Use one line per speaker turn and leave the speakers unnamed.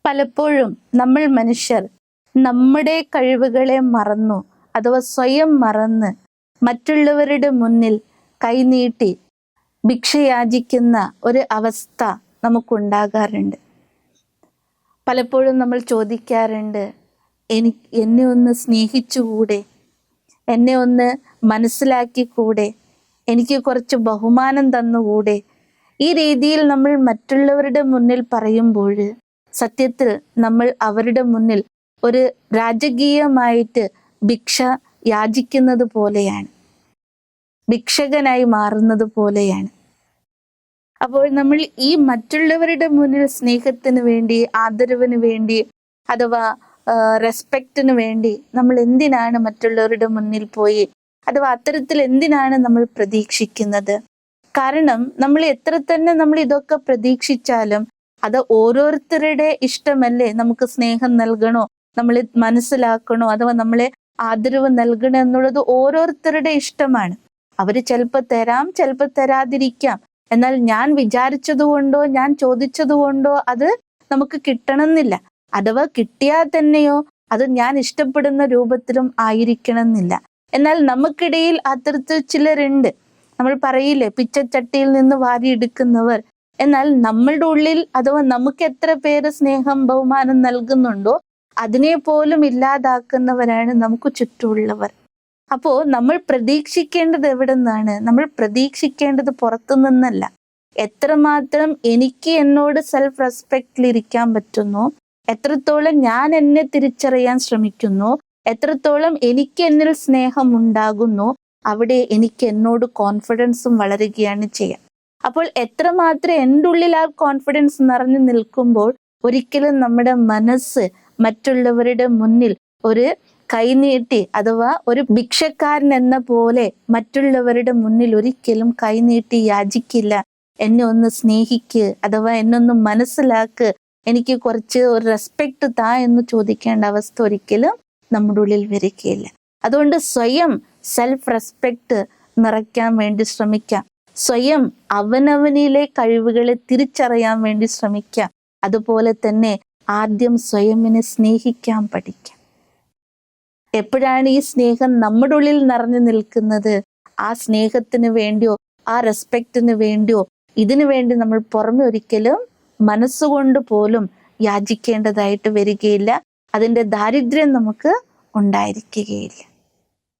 പലപ്പോഴും നമ്മൾ മനുഷ്യർ നമ്മുടെ കഴിവുകളെ മറന്നു അഥവാ സ്വയം മറന്ന് മറ്റുള്ളവരുടെ മുന്നിൽ കൈനീട്ടി ഭിക്ഷയാചിക്കുന്ന ഒരു അവസ്ഥ നമുക്കുണ്ടാകാറുണ്ട്. പലപ്പോഴും നമ്മൾ ചോദിക്കാറുണ്ട്, എന്നെ ഒന്ന് സ്നേഹിച്ചുകൂടെ, എന്നെ ഒന്ന് മനസ്സിലാക്കിക്കൂടെ, എനിക്ക് കുറച്ച് ബഹുമാനം തന്നുകൂടെ. ഈ രീതിയിൽ നമ്മൾ മറ്റുള്ളവരുടെ മുന്നിൽ പറയുമ്പോൾ സത്യത്തിൽ നമ്മൾ അവരുടെ മുന്നിൽ ഒരു രാജകീയമായിട്ട് ഭിക്ഷ യാചിക്കുന്നത് പോലെയാണ്, ഭിക്ഷകനായി മാറുന്നത് പോലെയാണ്. അപ്പോൾ നമ്മൾ ഈ മറ്റുള്ളവരുടെ മുന്നിൽ സ്നേഹത്തിന് വേണ്ടി, ആദരവിന് വേണ്ടി അഥവാ റെസ്പെക്റ്റിന് വേണ്ടി നമ്മൾ എന്തിനാണ് മറ്റുള്ളവരുടെ മുന്നിൽ പോയി അഥവാ അത്തരത്തിൽ എന്തിനാണ് നമ്മൾ പ്രതീക്ഷിക്കുന്നത്? കാരണം നമ്മൾ എത്ര തന്നെ നമ്മൾ ഇതൊക്കെ പ്രതീക്ഷിച്ചാലും അത് ഓരോരുത്തരുടെ ഇഷ്ടമല്ലേ. നമുക്ക് സ്നേഹം നൽകണോ, നമ്മളെ മനസ്സിലാക്കണോ, അഥവാ നമ്മളെ ആദരവ് നൽകണോ എന്നുള്ളത് ഓരോരുത്തരുടെ ഇഷ്ടമാണ്. അവര് ചിലപ്പോൾ തരാം, ചിലപ്പോൾ തരാതിരിക്കാം. എന്നാൽ ഞാൻ വിചാരിച്ചത് കൊണ്ടോ ഞാൻ ചോദിച്ചത് കൊണ്ടോ അത് നമുക്ക് കിട്ടണമെന്നില്ല. അഥവാ കിട്ടിയാൽ തന്നെയോ അത് ഞാൻ ഇഷ്ടപ്പെടുന്ന രൂപത്തിലും ആയിരിക്കണമെന്നില്ല. എന്നാൽ നമുക്കിടയിൽ അത്തരത്തിൽ ചിലരുണ്ട്. നമ്മൾ പറയില്ലേ, പിച്ചച്ചട്ടിയിൽ നിന്ന് വാരിയെടുക്കുന്നവർ. എന്നാൽ നമ്മളുടെ ഉള്ളിൽ അഥവാ നമുക്ക് എത്ര പേര് സ്നേഹം ബഹുമാനം നൽകുന്നുണ്ടോ അതിനെ പോലും ഇല്ലാതാക്കുന്നവരാണ് നമുക്ക് ചുറ്റുമുള്ളവർ. അപ്പോ നമ്മൾ പ്രതീക്ഷിക്കേണ്ടത് എവിടെ നിന്നാണ്? നമ്മൾ പ്രതീക്ഷിക്കേണ്ടത് പുറത്തു നിന്നല്ല. എത്രമാത്രം എനിക്ക് എന്നോട് സെൽഫ് റെസ്പെക്റ്റിൽ ഇരിക്കാൻ പറ്റുന്നു, എത്രത്തോളം ഞാൻ എന്നെ തിരിച്ചറിയാൻ ശ്രമിക്കുന്നു, എത്രത്തോളം എനിക്ക് എന്നിൽ സ്നേഹം ഉണ്ടാകുന്നു, അവിടെ എനിക്ക് എന്നോട് കോൺഫിഡൻസും വളരുകയാണ് ചെയ്യുക. അപ്പോൾ എത്രമാത്രം എൻ്റെ ഉള്ളിൽ ആ കോൺഫിഡൻസ് നിറഞ്ഞു നിൽക്കുമ്പോൾ ഒരിക്കലും നമ്മുടെ മനസ്സ് മറ്റുള്ളവരുടെ മുന്നിൽ ഒരു കൈനീട്ടി അഥവാ ഒരു ഭിക്ഷക്കാരൻ എന്ന പോലെ മറ്റുള്ളവരുടെ മുന്നിൽ ഒരിക്കലും കൈനീട്ടി യാചിക്കില്ല. എന്നെ ഒന്ന് സ്നേഹിക്ക് അഥവാ എന്നൊന്ന് മനസ്സിലാക്ക്, എനിക്ക് കുറച്ച് ഒരു റെസ്പെക്ട് താ എന്ന് ചോദിക്കേണ്ട അവസ്ഥ ഒരിക്കലും നമ്മുടെ ഉള്ളിൽ വരികയില്ല. അതുകൊണ്ട് സ്വയം സെൽഫ് റെസ്പെക്ട് നിറയ്ക്കാൻ വേണ്ടി ശ്രമിക്കാം. സ്വയം അവനവനിലെ കഴിവുകളെ തിരിച്ചറിയാൻ വേണ്ടി ശ്രമിക്കാം. അതുപോലെ തന്നെ ആദ്യം സ്വയമിനെ സ്നേഹിക്കാൻ പഠിക്കാം. എപ്പോഴാണ് ഈ സ്നേഹം നമ്മുടെ ഉള്ളിൽ നിറഞ്ഞു നിൽക്കുന്നത്? ആ സ്നേഹത്തിന് വേണ്ടിയോ ആ റെസ്പെക്റ്റിന് വേണ്ടിയോ ഇതിനു വേണ്ടി നമ്മൾ പുറമെ ഒരിക്കലും മനസ്സുകൊണ്ട് പോലും യാചിക്കേണ്ടതായിട്ട് വരികയില്ല. അതിൻ്റെ ദാരിദ്ര്യം നമുക്ക് ഉണ്ടായിരിക്കുകയില്ല.